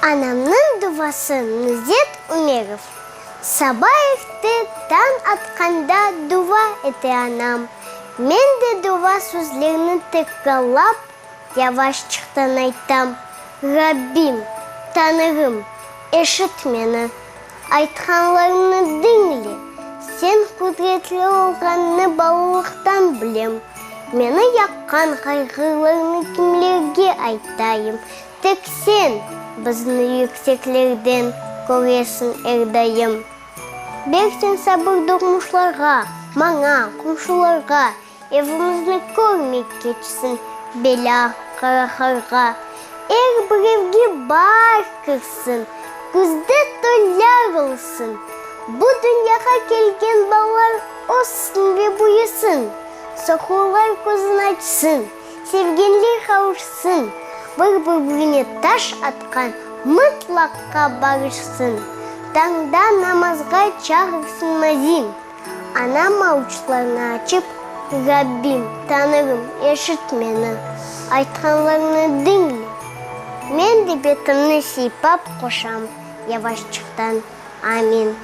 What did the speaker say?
Анамның дұғасы Нұрзет Умеров. Сабаевты таң атқанда дұға еті анам. Мен де дұға сөзлерін текрарлап, явашчықтан айтам. Раббим, Танырым, ешіт мені, айтқанларымны діңле. Сен құдіретлі олғанны балалықтан білем. Мені яққан қайғыларыны кімлерге айтайым. Тек сен біздің yüksекlerден көресің әрдайым. Берсен сабыр доғмышларға, маңа, құмшыларға, евімізді көрмек кетсін бела қарақарға. Әр біревге бар кірсін, күзді тойлар олсын. Бұл дүнияға келген балалар осын ве бұйысын. Соқуылар көзін açsın, sevgenler kavuşsun. Bir-birine taş atkan mutlaka barışsın. Tağda namazga çağırsın mazim. Anam avuçlarını açıp, Rabbim, Tanrım, eşit meni. Айтқанларını dinle. Men de betimni siypap koşam, yavaşçıktan. Amin.